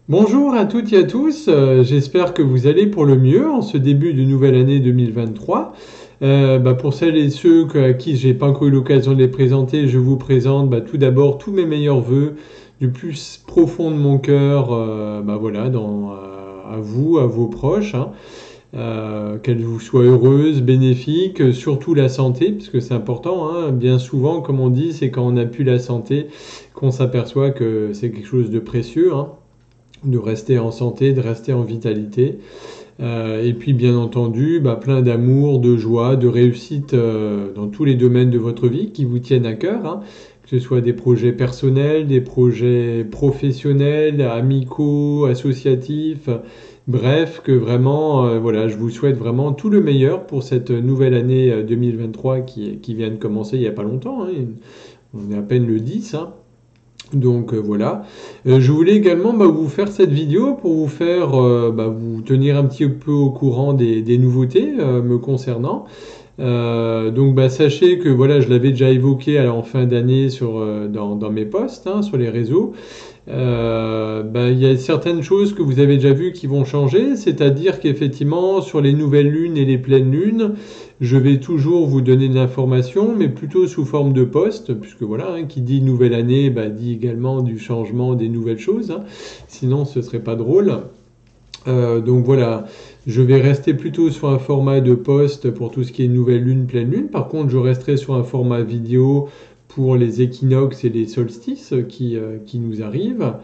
Bonjour à toutes et à tous, j'espère que vous allez pour le mieux en ce début de nouvelle année 2023. Pour celles et ceux à qui j'ai pas encore eu l'occasion de les présenter, je vous présente tout d'abord tous mes meilleurs vœux du plus profond de mon cœur, à vous, à vos proches, hein. Qu'elle vous soit heureuse, bénéfique, surtout la santé, puisque c'est important, hein. Bien souvent, comme on dit, c'est quand on n'a plus la santé qu'on s'aperçoit que c'est quelque chose de précieux, hein, de rester en santé, de rester en vitalité. Et puis bien entendu, plein d'amour, de joie, de réussite dans tous les domaines de votre vie qui vous tiennent à cœur, hein. Que ce soit des projets personnels, des projets professionnels, amicaux, associatifs, bref, que vraiment, voilà, je vous souhaite vraiment tout le meilleur pour cette nouvelle année 2023 qui vient de commencer il n'y a pas longtemps, hein. On est à peine le 10, hein. Donc voilà. Je voulais également vous faire cette vidéo pour vous faire vous tenir un petit peu au courant des nouveautés me concernant. Sachez que voilà, je l'avais déjà évoqué en fin d'année dans mes posts, hein, sur les réseaux. Il y a certaines choses que vous avez déjà vues qui vont changer, c'est-à-dire qu'effectivement, sur les nouvelles lunes et les pleines lunes, je vais toujours vous donner de l'information, mais plutôt sous forme de post, puisque voilà, hein, qui dit nouvelle année, dit également du changement, des nouvelles choses, hein. Sinon ce serait pas drôle. Donc voilà, je vais rester plutôt sur un format de post pour tout ce qui est nouvelle lune, pleine lune. Par contre, je resterai sur un format vidéo pour les équinoxes et les solstices qui nous arrivent.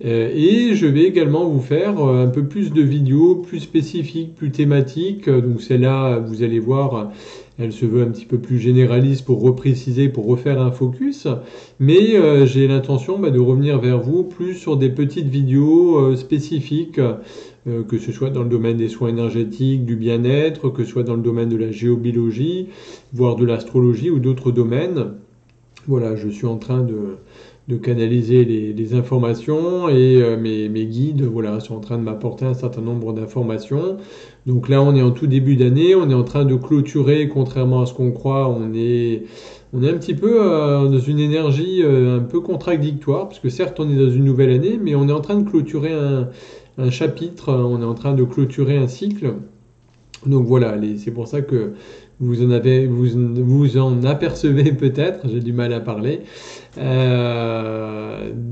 Et je vais également vous faire un peu plus de vidéos plus spécifiques, plus thématiques. Donc celle-là, vous allez voir, elle se veut un petit peu plus généraliste pour repréciser, pour refaire un focus. Mais j'ai l'intention de revenir vers vous plus sur des petites vidéos spécifiques, que ce soit dans le domaine des soins énergétiques, du bien-être, que ce soit dans le domaine de la géobiologie, voire de l'astrologie ou d'autres domaines. Voilà, je suis en train de canaliser les informations et mes guides voilà, sont en train de m'apporter un certain nombre d'informations. Donc là, on est en tout début d'année, on est en train de clôturer, contrairement à ce qu'on croit, on est un petit peu dans une énergie un peu contradictoire, parce que certes, on est dans une nouvelle année, mais on est en train de clôturer un chapitre, on est en train de clôturer un cycle. Donc voilà, c'est pour ça que vous en apercevez peut-être, j'ai du mal à parler,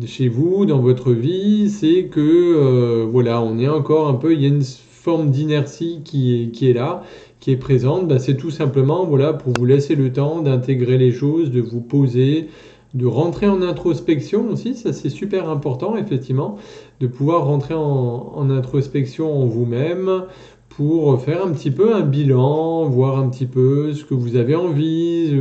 chez vous, dans votre vie, c'est que voilà, on est encore un peu, il y a une forme d'inertie qui est là, qui est présente. C'est tout simplement voilà, pour vous laisser le temps d'intégrer les choses, de vous poser, de rentrer en introspection aussi, ça c'est super important effectivement, de pouvoir rentrer en introspection en vous-même, pour faire un petit peu un bilan, voir un petit peu ce que vous avez envie,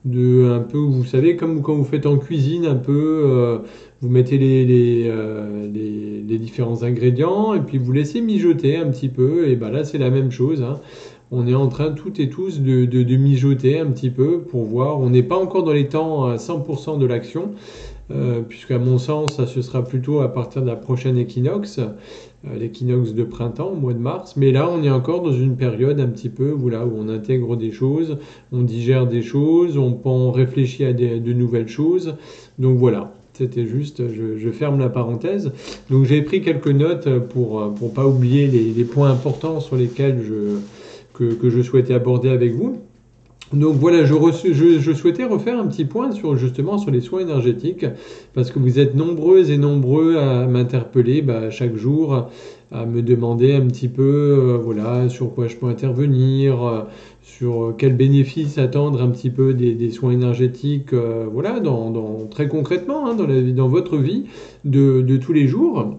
un peu, vous savez, comme quand vous faites en cuisine, un peu, vous mettez les différents ingrédients et puis vous laissez mijoter un petit peu. Et là, c'est la même chose, hein. On est en train toutes et tous de mijoter un petit peu pour voir. On n'est pas encore dans les temps à 100% de l'action. Puisqu'à mon sens, ça ce sera plutôt à partir de la prochaine équinoxe, l'équinoxe de printemps, au mois de mars. Mais là, on est encore dans une période un petit peu voilà, où on intègre des choses, on digère des choses, on réfléchit à de nouvelles choses. Donc voilà, c'était juste, je ferme la parenthèse. Donc j'ai pris quelques notes pour pas oublier les points importants sur lesquels que je souhaitais aborder avec vous. Donc voilà, je souhaitais refaire un petit point justement sur les soins énergétiques, parce que vous êtes nombreuses et nombreux à m'interpeller chaque jour, à me demander un petit peu voilà, sur quoi je peux intervenir, sur quels bénéfices attendre un petit peu des soins énergétiques, voilà, très concrètement, hein, dans votre vie de tous les jours.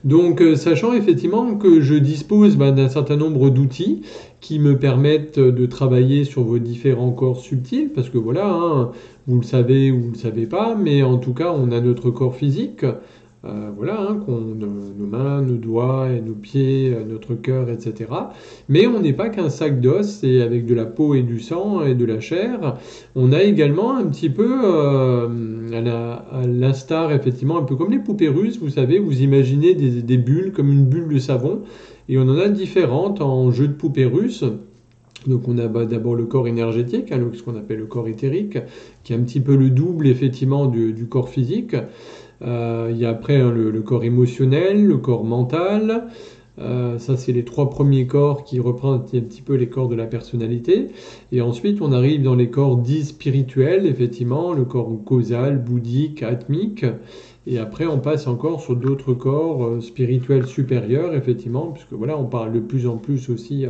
Donc, sachant effectivement que je dispose d'un certain nombre d'outils qui me permettent de travailler sur vos différents corps subtils, parce que voilà, hein, vous le savez ou vous ne le savez pas, mais en tout cas, on a notre corps physique, voilà, hein, nos mains, nos doigts, et nos pieds, notre cœur, etc. Mais on n'est pas qu'un sac d'os, et avec de la peau et du sang et de la chair. On a également un petit peu, à l'instar, effectivement, un peu comme les poupées russes, vous savez, vous imaginez des bulles comme une bulle de savon, et on en a différentes en jeu de poupées russes. Donc on a d'abord le corps énergétique, hein, ce qu'on appelle le corps éthérique, qui est un petit peu le double effectivement du corps physique. Il y a après hein, le corps émotionnel, le corps mental. Ça, c'est les trois premiers corps qui représentent un petit peu les corps de la personnalité. Et ensuite, on arrive dans les corps dits spirituels, effectivement, le corps causal, bouddhique, atmique. Et après, on passe encore sur d'autres corps spirituels supérieurs, effectivement, puisque voilà, on parle de plus en plus aussi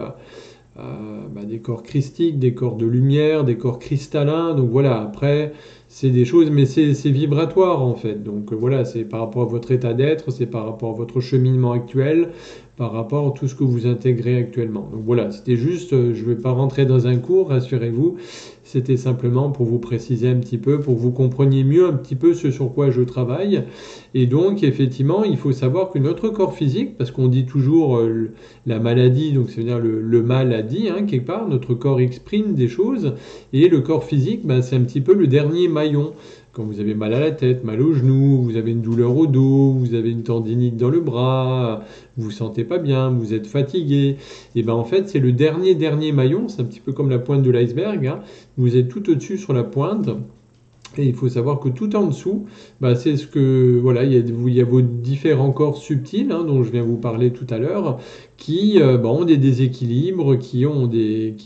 des corps christiques, des corps de lumière, des corps cristallins. Donc voilà, après, c'est des choses, mais c'est vibratoire en fait. Donc voilà, c'est par rapport à votre état d'être, c'est par rapport à votre cheminement actuel, par rapport à tout ce que vous intégrez actuellement. Donc voilà, c'était juste, je ne vais pas rentrer dans un cours, rassurez-vous. C'était simplement pour vous préciser un petit peu, pour que vous compreniez mieux un petit peu ce sur quoi je travaille. Et donc, effectivement, il faut savoir que notre corps physique, parce qu'on dit toujours la maladie, donc c'est-à-dire le mal a dit, hein, quelque part, notre corps exprime des choses, et le corps physique, ben, c'est un petit peu le dernier maillon. Quand vous avez mal à la tête, mal au genou, vous avez une douleur au dos, vous avez une tendinite dans le bras, vous vous sentez pas bien, vous êtes fatigué, et ben en fait c'est le dernier maillon, c'est un petit peu comme la pointe de l'iceberg, hein. Vous êtes tout au-dessus sur la pointe. Et il faut savoir que tout en dessous, bah, c'est ce que voilà, il y a vos différents corps subtils hein, dont je viens vous parler tout à l'heure, qui ont des déséquilibres, qui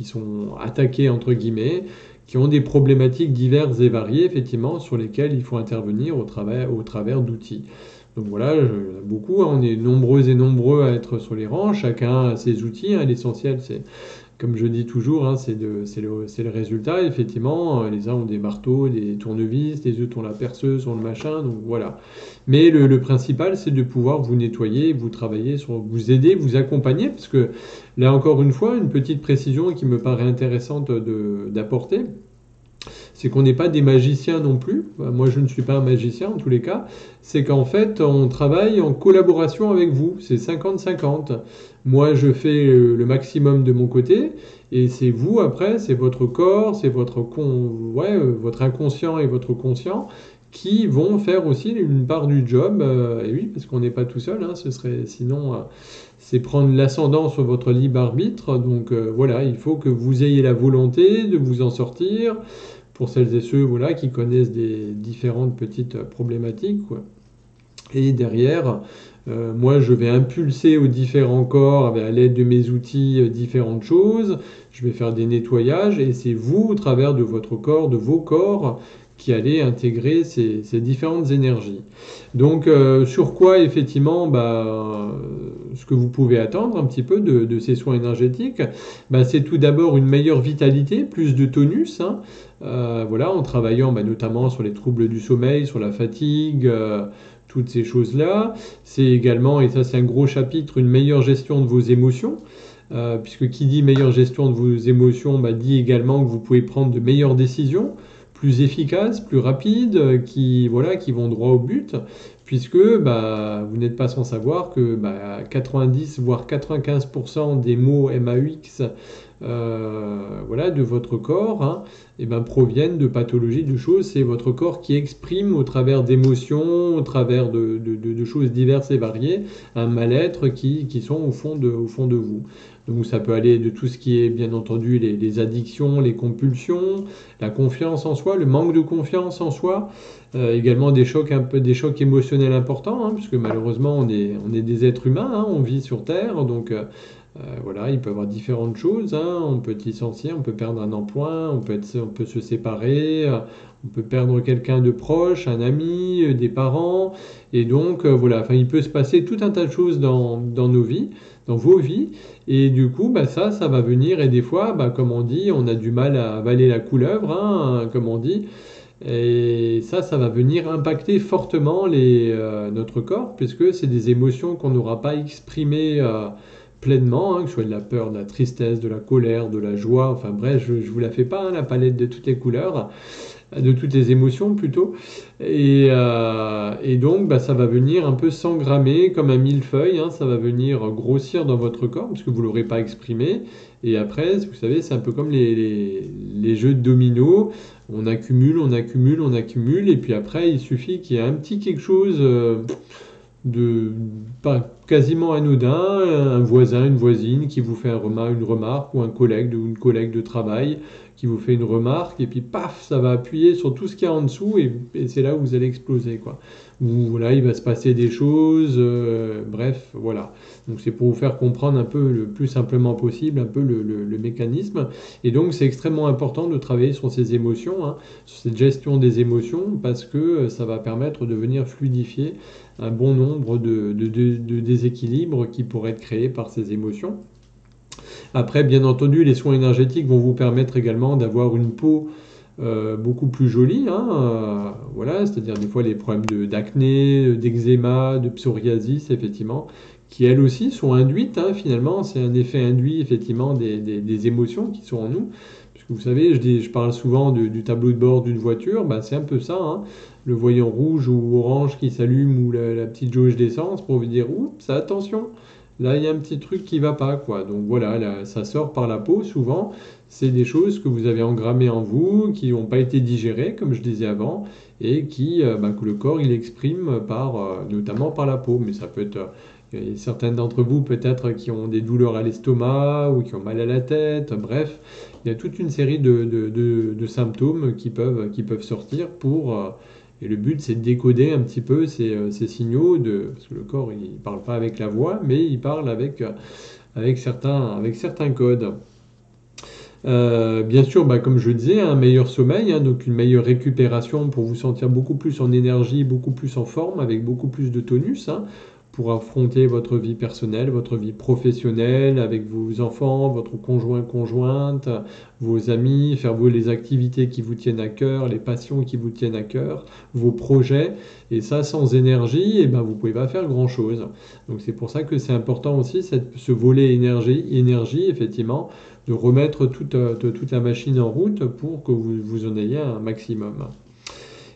sont attaqués entre guillemets, qui ont des problématiques diverses et variées effectivement sur lesquelles il faut intervenir au travers d'outils. Donc voilà, beaucoup, hein, on est nombreux et nombreux à être sur les rangs, chacun a ses outils, hein, l'essentiel c'est comme je dis toujours, hein, c'est le résultat. Effectivement, les uns ont des marteaux, des tournevis, les autres ont la perceuse, ont le machin, donc voilà. Mais le principal, c'est de pouvoir vous nettoyer, vous travailler, vous aider, vous accompagner, parce que là encore une fois, une petite précision qui me paraît intéressante d'apporter, c'est qu'on n'est pas des magiciens non plus. Moi, je ne suis pas un magicien en tous les cas. C'est qu'en fait, on travaille en collaboration avec vous. C'est 50-50. Moi, je fais le maximum de mon côté. Et c'est vous, après, c'est votre corps, c'est votre inconscient et votre conscient qui vont faire aussi une part du job. Et oui, parce qu'on n'est pas tout seul. Hein, ce serait sinon... c'est prendre l'ascendant sur votre libre arbitre. Donc voilà, il faut que vous ayez la volonté de vous en sortir, pour celles et ceux voilà, qui connaissent des différentes petites problématiques, quoi. Et derrière, moi, je vais impulser aux différents corps, à l'aide de mes outils, différentes choses. Je vais faire des nettoyages et c'est vous, au travers de votre corps, de vos corps, qui allez intégrer ces différentes énergies. Donc, sur quoi, effectivement, ce que vous pouvez attendre un petit peu de ces soins énergétiques, c'est tout d'abord une meilleure vitalité, plus de tonus, hein, voilà, en travaillant notamment sur les troubles du sommeil, sur la fatigue, toutes ces choses-là. C'est également, et ça c'est un gros chapitre, une meilleure gestion de vos émotions. Puisque qui dit meilleure gestion de vos émotions dit également que vous pouvez prendre de meilleures décisions, plus efficaces, plus rapides, qui vont droit au but, puisque vous n'êtes pas sans savoir que 90 voire 95% des mots MAUX de votre corps proviennent de pathologies, de choses. C'est votre corps qui exprime au travers d'émotions, au travers de choses diverses et variées, un mal-être qui sont au fond de vous. Donc ça peut aller de tout ce qui est bien entendu les addictions, les compulsions, la confiance en soi, le manque de confiance en soi, également des chocs émotionnels importants, hein, puisque malheureusement on est des êtres humains, hein, on vit sur Terre, donc voilà, il peut y avoir différentes choses, hein. On peut être licencié, on peut perdre un emploi, on peut se séparer, on peut perdre quelqu'un de proche, un ami, des parents, et donc il peut se passer tout un tas de choses dans nos vies, dans vos vies, et du coup, ça va venir, et des fois, comme on dit, on a du mal à avaler la couleuvre, hein, comme on dit, et ça va venir impacter fortement notre corps, puisque c'est des émotions qu'on n'aura pas exprimées pleinement, hein, que ce soit de la peur, de la tristesse, de la colère, de la joie, enfin bref, je ne vous la fais pas, hein, la palette de toutes les couleurs, de toutes les émotions plutôt, et donc ça va venir un peu s'engrammer comme un millefeuille, hein, ça va venir grossir dans votre corps, parce que vous ne l'aurez pas exprimé, et après, vous savez, c'est un peu comme les jeux de dominos, on accumule, on accumule, on accumule, et puis après, il suffit qu'il y ait un petit quelque chose de pas quasiment anodin, un voisin, une voisine qui vous fait une remarque, ou un collègue ou une collègue de travail qui vous fait une remarque, et puis paf, ça va appuyer sur tout ce qu'il y a en dessous, et c'est là où vous allez exploser, quoi. où voilà, il va se passer des choses, bref, voilà. Donc c'est pour vous faire comprendre un peu le plus simplement possible, un peu le mécanisme. Et donc c'est extrêmement important de travailler sur ces émotions, hein, sur cette gestion des émotions, parce que ça va permettre de venir fluidifier un bon nombre de déséquilibres qui pourraient être créés par ces émotions. Après, bien entendu, les soins énergétiques vont vous permettre également d'avoir une peau beaucoup plus jolie, hein, voilà, c'est-à-dire des fois les problèmes d'acné, d'eczéma, de psoriasis, effectivement, qui elles aussi sont induites, hein, finalement, c'est un effet induit, effectivement, des émotions qui sont en nous. Puisque vous savez, je parle souvent du tableau de bord d'une voiture, bah, c'est un peu ça, hein, le voyant rouge ou orange qui s'allume ou la petite jauge d'essence pour vous dire, oups, attention, là il y a un petit truc qui va pas, quoi. Donc voilà, là, ça sort par la peau souvent. C'est des choses que vous avez engrammées en vous, qui n'ont pas été digérées, comme je disais avant, et que le corps il exprime notamment par la peau. Mais ça peut être il y a certains d'entre vous peut-être qui ont des douleurs à l'estomac ou qui ont mal à la tête. Bref, il y a toute une série de symptômes qui peuvent sortir et le but, c'est de décoder un petit peu ces signaux, parce que le corps, il ne parle pas avec la voix, mais il parle avec certains codes. Bien sûr, bah, comme je le disais, un meilleur sommeil, hein, donc une meilleure récupération pour vous sentir beaucoup plus en énergie, beaucoup plus en forme, avec beaucoup plus de tonus, hein, pour affronter votre vie personnelle, votre vie professionnelle, avec vos enfants, votre conjoint, conjointe, vos amis, faire les activités qui vous tiennent à cœur, les passions qui vous tiennent à cœur, vos projets. Et ça, sans énergie, eh ben, vous ne pouvez pas faire grand-chose. Donc c'est pour ça que c'est important aussi, ce volet énergie, effectivement, de remettre toute la machine en route pour que vous en ayez un maximum.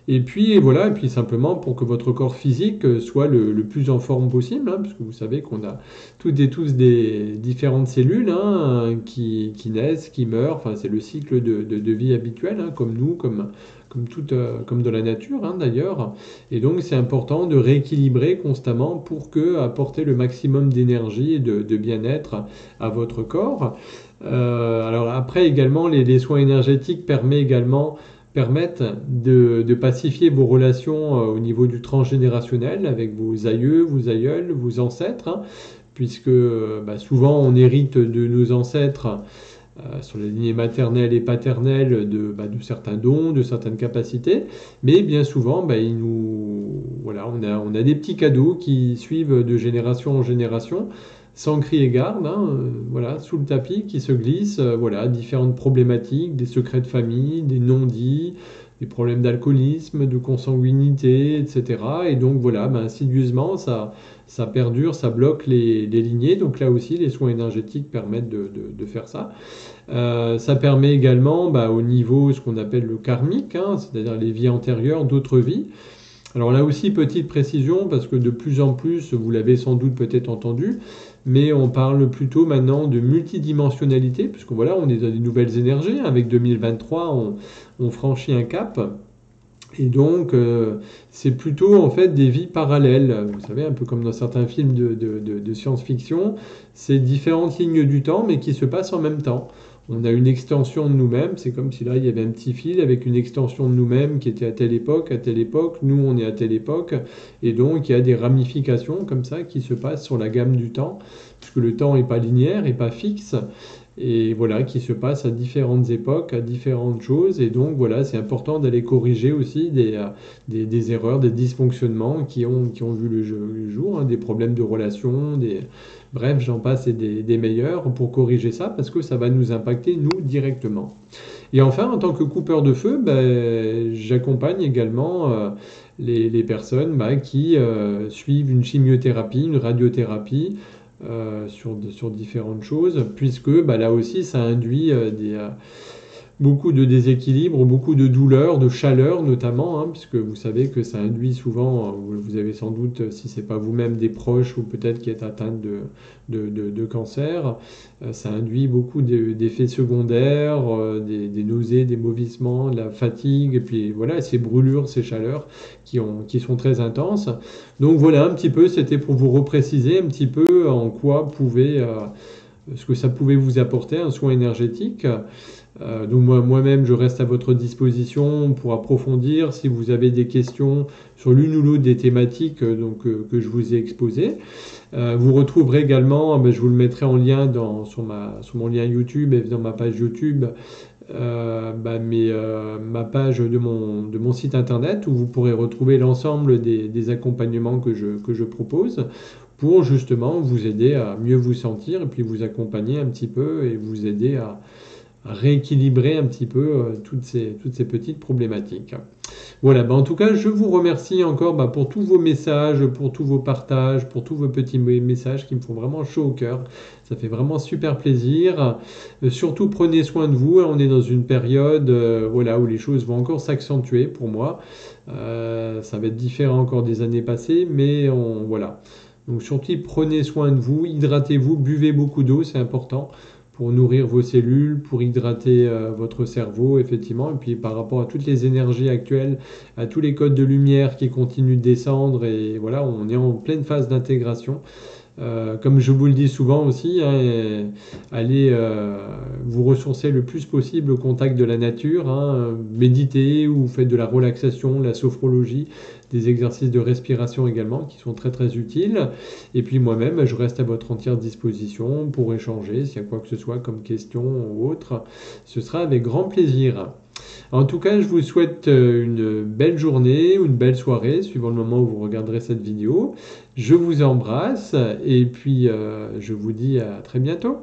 Et puis voilà, et puis simplement pour que votre corps physique soit le plus en forme possible, hein, parce que vous savez qu'on a toutes et tous des différentes cellules, hein, qui naissent, qui meurent, enfin c'est le cycle de vie habituel, hein, comme nous, comme de la nature, hein, d'ailleurs. Et donc c'est important de rééquilibrer constamment pour apporter le maximum d'énergie et de bien-être à votre corps. Alors après également, les soins énergétiques permettent de pacifier vos relations au niveau du transgénérationnel avec vos aïeux, vos aïeuls, vos ancêtres, hein, puisque bah, souvent on hérite de nos ancêtres sur les lignées maternelles et paternelles de certains dons, de certaines capacités, mais bien souvent, bah, voilà, on a des petits cadeaux qui suivent de génération en génération, sans crier garde, hein, voilà, sous le tapis, qui se glissent, voilà, différentes problématiques, des secrets de famille, des non-dits, des problèmes d'alcoolisme, de consanguinité, etc. Et donc voilà, ben, insidieusement, ça perdure, ça bloque les lignées. Donc là aussi, les soins énergétiques permettent de faire ça. Ça permet également, bah, au niveau, ce qu'on appelle le karmique, hein, c'est-à-dire les vies antérieures, d'autres vies. Alors là aussi, petite précision, parce que de plus en plus, vous l'avez sans doute peut-être entendu, mais on parle plutôt maintenant de multidimensionnalité, puisque voilà, on est dans des nouvelles énergies. Avec 2023, on franchit un cap. Et donc, c'est plutôt en fait des vies parallèles. Vous savez, un peu comme dans certains films de science-fiction, c'est différentes lignes du temps, mais qui se passent en même temps. On a une extension de nous-mêmes, c'est comme si là il y avait un petit fil avec une extension de nous-mêmes qui était à telle époque, nous on est à telle époque, et donc il y a des ramifications comme ça qui se passent sur la gamme du temps, puisque le temps n'est pas linéaire, n'est pas fixe, et voilà, qui se passe à différentes époques, à différentes choses, et donc voilà, c'est important d'aller corriger aussi des erreurs, des dysfonctionnements qui ont vu le jour, hein, des problèmes de relations, bref, j'en passe et des meilleurs pour corriger ça, parce que ça va nous impacter, nous, directement. Et enfin, en tant que coupeur de feu, ben, j'accompagne également les personnes qui suivent une chimiothérapie, une radiothérapie, sur différentes choses, puisque bah, là aussi ça induit beaucoup de déséquilibre, beaucoup de douleur, de chaleur notamment, hein, puisque vous savez que ça induit souvent, vous avez sans doute, si c'est pas vous-même, des proches ou peut-être qui êtes atteinte de cancer, ça induit beaucoup d'effets secondaires, des nausées, des vomissements, de la fatigue, et puis voilà, ces brûlures, ces chaleurs qui sont très intenses. Donc voilà, un petit peu, c'était pour vous repréciser un petit peu en quoi ce que ça pouvait vous apporter, un soin énergétique. Donc moi-même, je reste à votre disposition pour approfondir si vous avez des questions sur l'une ou l'autre des thématiques que je vous ai exposées. Vous retrouverez également, je vous le mettrai en lien sur mon lien YouTube et dans ma page YouTube, ma page de mon site internet où vous pourrez retrouver l'ensemble des accompagnements que je propose pour justement vous aider à mieux vous sentir et puis vous accompagner un petit peu et vous aider à rééquilibrer un petit peu toutes ces petites problématiques. Voilà, en tout cas, je vous remercie encore pour tous vos messages, pour tous vos partages, pour tous vos petits messages qui me font vraiment chaud au cœur. Ça fait vraiment super plaisir. Surtout, prenez soin de vous. On est dans une période voilà, où les choses vont encore s'accentuer pour moi. Ça va être différent encore des années passées, mais voilà. Donc surtout, prenez soin de vous, hydratez-vous, buvez beaucoup d'eau, c'est important pour nourrir vos cellules, pour hydrater votre cerveau, effectivement. Et puis par rapport à toutes les énergies actuelles, à tous les codes de lumière qui continuent de descendre, et voilà, on est en pleine phase d'intégration. Comme je vous le dis souvent aussi, allez vous ressourcer le plus possible au contact de la nature, méditez ou faites de la relaxation, la sophrologie, des exercices de respiration également qui sont très très utiles. Et puis moi-même, je reste à votre entière disposition pour échanger s'il y a quoi que ce soit comme question ou autre. Ce sera avec grand plaisir. En tout cas, je vous souhaite une belle journée ou une belle soirée, suivant le moment où vous regarderez cette vidéo. Je vous embrasse et puis je vous dis à très bientôt.